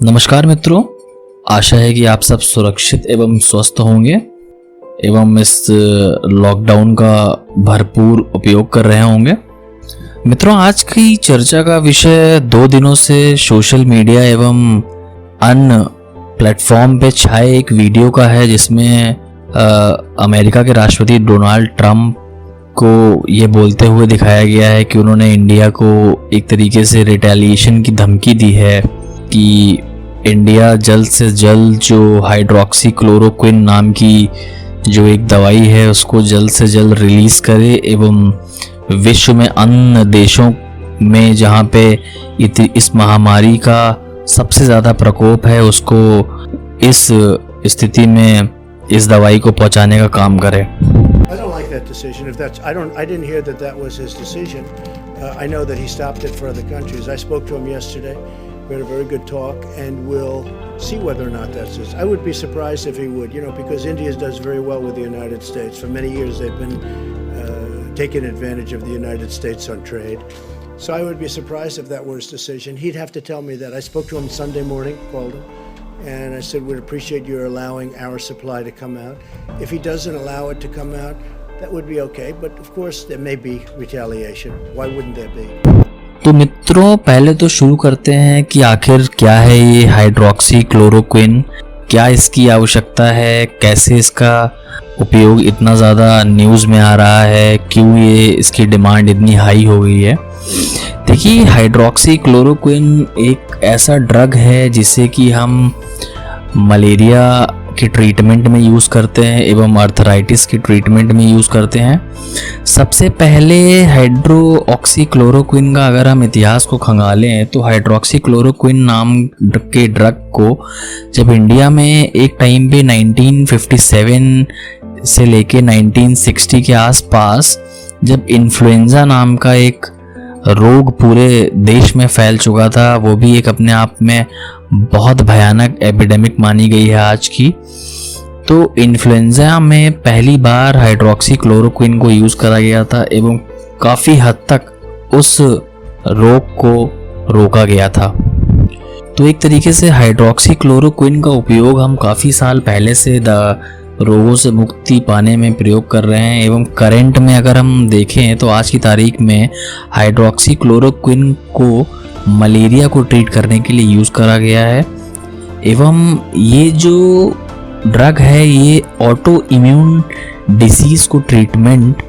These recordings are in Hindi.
नमस्कार मित्रों, आशा है कि आप सब सुरक्षित एवं स्वस्थ होंगे एवं इस लॉकडाउन का भरपूर उपयोग कर रहे होंगे। मित्रों, आज की चर्चा का विषय 2 दिनों से सोशल मीडिया एवं अन्य प्लेटफॉर्म पे छाए एक वीडियो का है, जिसमें अमेरिका के राष्ट्रपति डोनाल्ड ट्रंप को ये बोलते हुए दिखाया गया है कि उन्होंने इंडिया को एक तरीके से रिटेलिएशन की धमकी दी है कि इंडिया जल्द से जल्द जो हाइड्रोक्सी क्लोरोक्विन नाम की जो एक दवाई है उसको जल्द से जल्द रिलीज़ करे एवं विश्व में अन्य देशों में जहाँ पे इस महामारी का सबसे ज़्यादा प्रकोप है उसको इस स्थिति में इस दवाई को पहुँचाने का काम करे। I don't like that decision. I didn't hear that was his decision. I know that he stopped it for other countries. I spoke to him yesterday. We had a very good talk, and we'll see whether or not that's his. I would be surprised if he would, because India does very well with the United States. For many years, they've been taking advantage of the United States on trade. So I would be surprised if that were his decision. He'd have to tell me that. I spoke to him Sunday morning, called him. And I said, we'd appreciate your allowing our supply to come out. If he doesn't allow it to come out, that would be okay. But of course, there may be retaliation. Why wouldn't there be? तो मित्रों, पहले तो शुरू करते हैं कि आखिर क्या है ये हाइड्रोक्सी क्लोरोक्विन, क्या इसकी आवश्यकता है, कैसे इसका उपयोग इतना ज़्यादा न्यूज़ में आ रहा है, क्यों ये इसकी डिमांड इतनी हाई हो गई है। देखिए, हाइड्रोक्सी क्लोरोक्विन एक ऐसा ड्रग है जिसे कि हम मलेरिया के ट्रीटमेंट में यूज़ करते हैं एवं आर्थराइटिस के ट्रीटमेंट में यूज़ करते हैं। सबसे पहले हाइड्रोक्सी क्लोरोक्विन का अगर हम इतिहास को खंगालें तो हाइड्रोक्सी क्लोरोक्विन नाम के ड्रग को जब इंडिया में एक टाइम पे 1957 से लेके 1960 के आसपास जब इन्फ्लुएंजा नाम का एक रोग पूरे देश में फैल चुका था, वो भी एक अपने आप में बहुत भयानक एपिडेमिक मानी गई है आज की, तो इन्फ्लुएंजा में पहली बार हाइड्रोक्सी क्लोरोक्विन को यूज़ करा गया था एवं काफ़ी हद तक उस रोग को रोका गया था। तो एक तरीके से हाइड्रोक्सी क्लोरोक्विन का उपयोग हम काफ़ी साल पहले से रोगों से मुक्ति पाने में प्रयोग कर रहे हैं एवं करंट में अगर हम देखें तो आज की तारीख में हाइड्रोक्सी क्लोरोक्विन को मलेरिया को ट्रीट करने के लिए यूज़ करा गया है एवं ये जो ड्रग है ये ऑटो इम्यून डिसीज़ को ट्रीटमेंट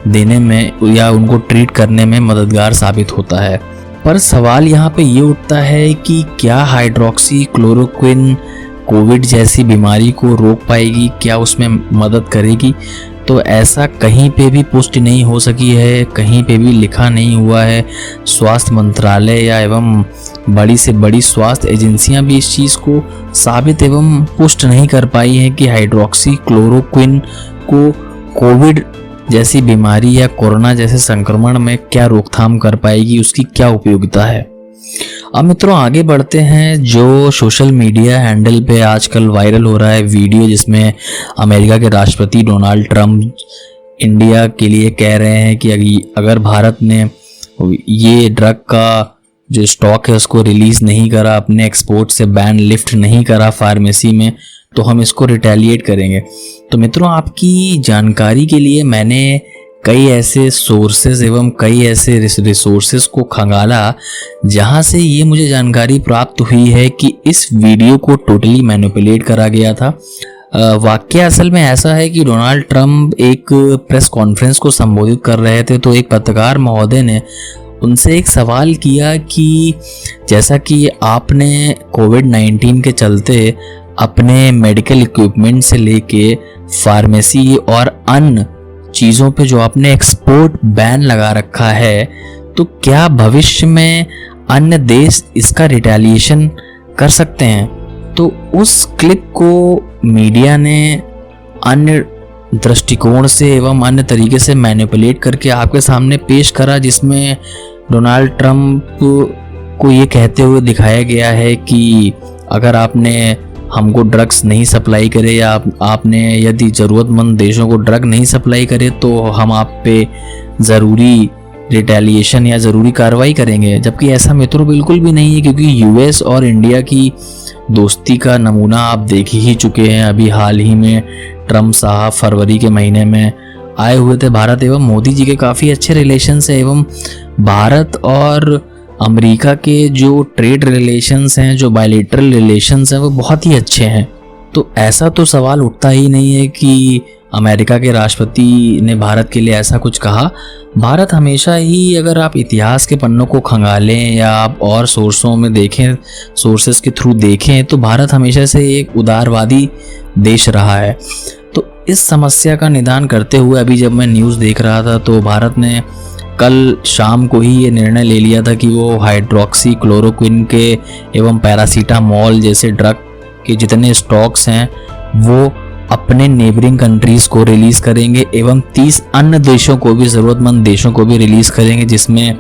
देने में या उनको ट्रीट करने में मददगार साबित होता है। पर सवाल यहाँ पे ये उठता है कि क्या हाइड्रोक्सी क्लोरोक्विन कोविड जैसी बीमारी को रोक पाएगी, क्या उसमें मदद करेगी? तो ऐसा कहीं पे भी पुष्टि नहीं हो सकी है, कहीं पे भी लिखा नहीं हुआ है। स्वास्थ्य मंत्रालय या एवं बड़ी से बड़ी स्वास्थ्य एजेंसियां भी इस चीज़ को साबित एवं पुष्ट नहीं कर पाई हैं कि हाइड्रोक्सी क्लोरोक्विन को कोविड जैसी बीमारी या कोरोना जैसे संक्रमण में क्या रोकथाम कर पाएगी, उसकी क्या उपयोगिता है। अब मित्रों, आगे बढ़ते हैं। जो सोशल मीडिया हैंडल पे आजकल वायरल हो रहा है वीडियो, जिसमें अमेरिका के राष्ट्रपति डोनाल्ड ट्रंप इंडिया के लिए कह रहे हैं कि अगर भारत ने ये ड्रग का जो स्टॉक है उसको रिलीज़ नहीं करा, अपने एक्सपोर्ट से बैन लिफ्ट नहीं करा फार्मेसी में, तो हम इसको रिटेलिएट करेंगे। तो मित्रों, आपकी जानकारी के लिए मैंने कई ऐसे सोर्सेज एवं कई ऐसे रिसोर्सेज को खंगाला जहां से ये मुझे जानकारी प्राप्त हुई है कि इस वीडियो को टोटली मैनिपुलेट करा गया था। वाकया असल में ऐसा है कि डोनाल्ड ट्रंप एक प्रेस कॉन्फ्रेंस को संबोधित कर रहे थे, तो एक पत्रकार महोदय ने उनसे एक सवाल किया कि जैसा कि आपने कोविड-19 के चलते अपने मेडिकल इक्विपमेंट से लेके फार्मेसी और अन्य चीज़ों पे जो आपने एक्सपोर्ट बैन लगा रखा है, तो क्या भविष्य में अन्य देश इसका रिटेलिएशन कर सकते हैं? तो उस क्लिप को मीडिया ने अन्य दृष्टिकोण से एवं अन्य तरीके से मैनिपुलेट करके आपके सामने पेश करा, जिसमें डोनाल्ड ट्रंप को ये कहते हुए दिखाया गया है कि अगर आपने हमको ड्रग्स नहीं सप्लाई करे या आपने यदि ज़रूरतमंद देशों को ड्रग नहीं सप्लाई करे तो हम आप पे ज़रूरी रिटेलिएशन या ज़रूरी कार्रवाई करेंगे, जबकि ऐसा मित्रों बिल्कुल भी नहीं है, क्योंकि यूएस और इंडिया की दोस्ती का नमूना आप देख ही चुके हैं। अभी हाल ही में ट्रम्प साहब फरवरी के महीने में आए हुए थे भारत, एवं मोदी जी के काफ़ी अच्छे रिलेशंस हैं, एवं भारत और अमेरिका के जो ट्रेड रिलेशंस हैं, जो बायलैटरल रिलेशंस हैं, वो बहुत ही अच्छे हैं। तो ऐसा तो सवाल उठता ही नहीं है कि अमेरिका के राष्ट्रपति ने भारत के लिए ऐसा कुछ कहा। भारत हमेशा ही, अगर आप इतिहास के पन्नों को खंगालें या आप और सोर्सों में देखें, सोर्सेस के थ्रू देखें, तो भारत हमेशा से एक उदारवादी देश रहा है। तो इस समस्या का निदान करते हुए अभी जब मैं न्यूज़ देख रहा था तो भारत ने कल शाम को ही ये निर्णय ले लिया था कि वो हाइड्रोक्सी क्लोरोक्विन के एवं पैरासीटामोल जैसे ड्रग के जितने स्टॉक्स हैं वो अपने नेबरिंग कंट्रीज़ को रिलीज़ करेंगे, एवं 30 अन्य देशों को भी, ज़रूरतमंद देशों को भी रिलीज़ करेंगे, जिसमें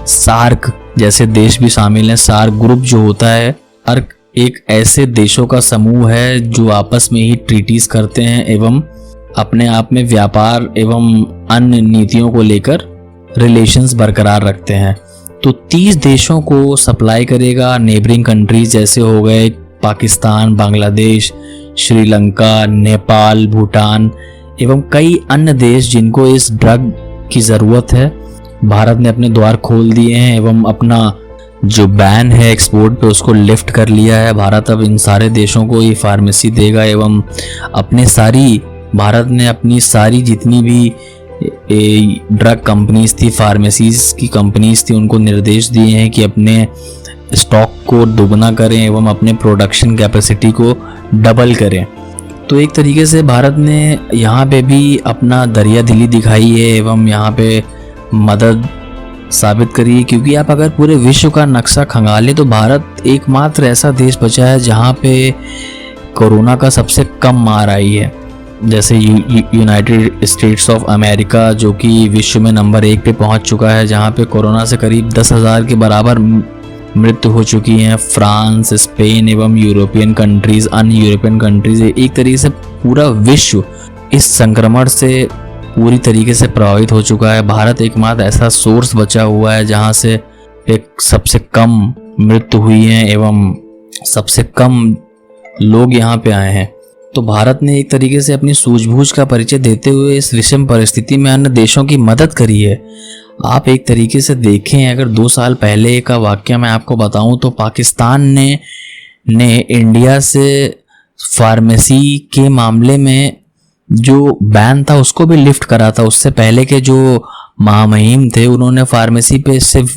सार्क जैसे देश भी शामिल हैं। सार्क ग्रुप जो होता है, सार्क एक ऐसे देशों का समूह है जो आपस में ही ट्रीटीज़ करते हैं एवं अपने आप में व्यापार एवं अन्य नीतियों को लेकर रिलेशंस बरकरार रखते हैं। तो 30 देशों को सप्लाई करेगा। नेबरिंग कंट्रीज जैसे हो गए पाकिस्तान, बांग्लादेश, श्रीलंका, नेपाल, भूटान एवं कई अन्य देश जिनको इस ड्रग की ज़रूरत है। भारत ने अपने द्वार खोल दिए हैं एवं अपना जो बैन है एक्सपोर्ट पे उसको लिफ्ट कर लिया है। भारत अब इन सारे देशों को ये फार्मेसी देगा एवं भारत ने अपनी सारी जितनी भी ड्रग कंपनीज थी, फार्मेसीज की कंपनीज थी, उनको निर्देश दिए हैं कि अपने स्टॉक को दोगुना करें एवं अपने प्रोडक्शन कैपेसिटी को डबल करें। तो एक तरीके से भारत ने यहाँ पे भी अपना दरियादिली दिखाई है एवं यहाँ पे मदद साबित करी है, क्योंकि आप अगर पूरे विश्व का नक्शा खंगालें तो भारत एकमात्र ऐसा देश बचा है जहाँ पे कोरोना का सबसे कम मार आई है। जैसे यूनाइटेड स्टेट्स ऑफ अमेरिका जो कि विश्व में नंबर 1 पे पहुँच चुका है, जहाँ पे कोरोना से करीब 10,000 के बराबर मृत्यु हो चुकी हैं। फ्रांस, स्पेन एवं यूरोपियन कंट्रीज, अन्य यूरोपियन कंट्रीज, एक तरीके से पूरा विश्व इस संक्रमण से पूरी तरीके से प्रभावित हो चुका है। भारत एकमात्र ऐसा सोर्स बचा हुआ है जहां से एक सबसे कम मृत्यु हुई है एवं सबसे कम लोग यहां पे आए हैं। तो भारत ने एक तरीके से अपनी सूझबूझ का परिचय देते हुए इस विषम परिस्थिति में अन्य देशों की मदद करी है। आप एक तरीके से देखें, अगर 2 साल पहले का वाकया मैं आपको बताऊं तो पाकिस्तान ने इंडिया से फार्मेसी के मामले में जो बैन था उसको भी लिफ्ट करा था। उससे पहले के जो महामहिम थे उन्होंने फार्मेसी पे सिर्फ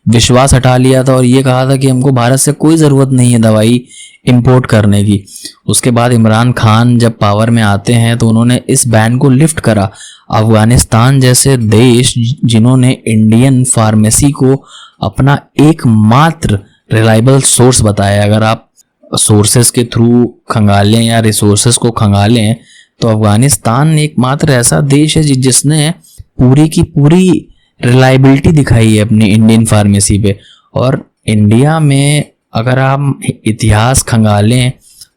विश्वास हटा लिया था और ये कहा था कि हमको भारत से कोई ज़रूरत नहीं है दवाई इंपोर्ट करने की। उसके बाद इमरान खान जब पावर में आते हैं तो उन्होंने इस बैन को लिफ्ट करा। अफगानिस्तान जैसे देश जिन्होंने इंडियन फार्मेसी को अपना एकमात्र रिलायबल सोर्स बताया, अगर आप सोर्सेस के थ्रू खंगालें या रिसोर्सेस को खंगालें तो अफगानिस्तान एकमात्र ऐसा देश है जिसने पूरी की पूरी रिलायबिलिटी दिखाई है अपनी इंडियन फार्मेसी पे। और इंडिया में अगर आप इतिहास खंगालें,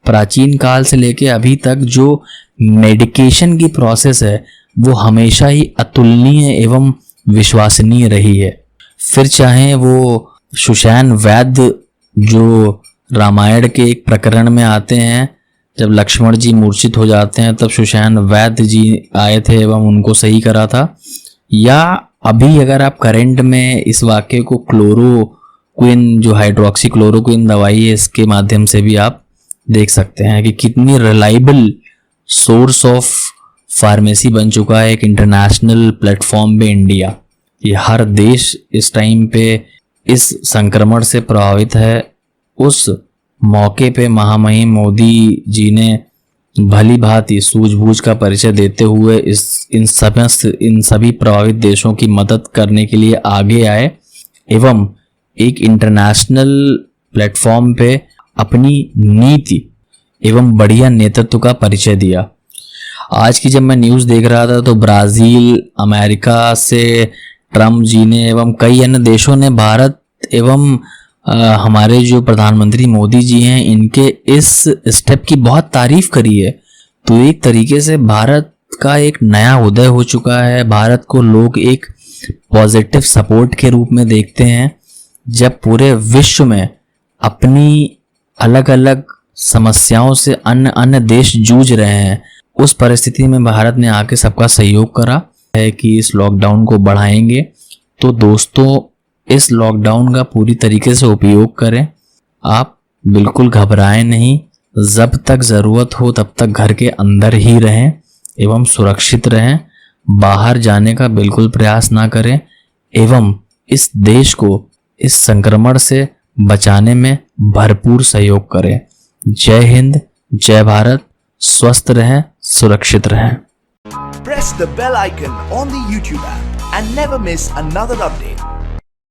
प्राचीन काल से लेके अभी तक जो मेडिकेशन की प्रोसेस है वो हमेशा ही अतुलनीय एवं विश्वसनीय रही है। फिर चाहे वो सुषैण वैद्य जो रामायण के एक प्रकरण में आते हैं, जब लक्ष्मण जी मूर्छित हो जाते हैं तब सुषैण वैद्य जी आए थे एवं उनको सही करा था, या अभी अगर आप करंट में इस वाक्य को क्लोरोक्विन जो हाइड्रोक्सी क्लोरोक्विन दवाई है इसके माध्यम से भी आप देख सकते हैं कि कितनी रिलायबल सोर्स ऑफ फार्मेसी बन चुका है एक इंटरनेशनल प्लेटफॉर्म पे इंडिया। ये हर देश इस टाइम पे इस संक्रमण से प्रभावित है। उस मौके पे महामहिम मोदी जी ने भली भांति सूझबूझ का परिचय देते हुए इन सभी प्रभावित देशों की मदद करने के लिए आगे आए एवं एक इंटरनेशनल प्लेटफॉर्म पे अपनी नीति एवं बढ़िया नेतृत्व का परिचय दिया। आज की जब मैं न्यूज़ देख रहा था तो ब्राज़ील, अमेरिका से ट्रम्प जी ने एवं कई अन्य देशों ने भारत एवं हमारे जो प्रधानमंत्री मोदी जी हैं इनके इस स्टेप की बहुत तारीफ करी है। तो एक तरीके से भारत का एक नया उदय हो चुका है। भारत को लोग एक पॉजिटिव सपोर्ट के रूप में देखते हैं। जब पूरे विश्व में अपनी अलग अलग समस्याओं से अन्य अन्य देश जूझ रहे हैं, उस परिस्थिति में भारत ने आके सबका सहयोग करा है कि इस लॉकडाउन को बढ़ाएंगे। तो दोस्तों, इस लॉकडाउन का पूरी तरीके से उपयोग करें। आप बिल्कुल घबराएं नहीं, जब तक ज़रूरत हो तब तक घर के अंदर ही रहें एवं सुरक्षित रहें। बाहर जाने का बिल्कुल प्रयास ना करें एवं इस देश को इस संक्रमण से बचाने में भरपूर सहयोग करें। जय हिंद, जय भारत। स्वस्थ रहें, सुरक्षित रहें। Press the bell icon on the YouTube app and never miss another update.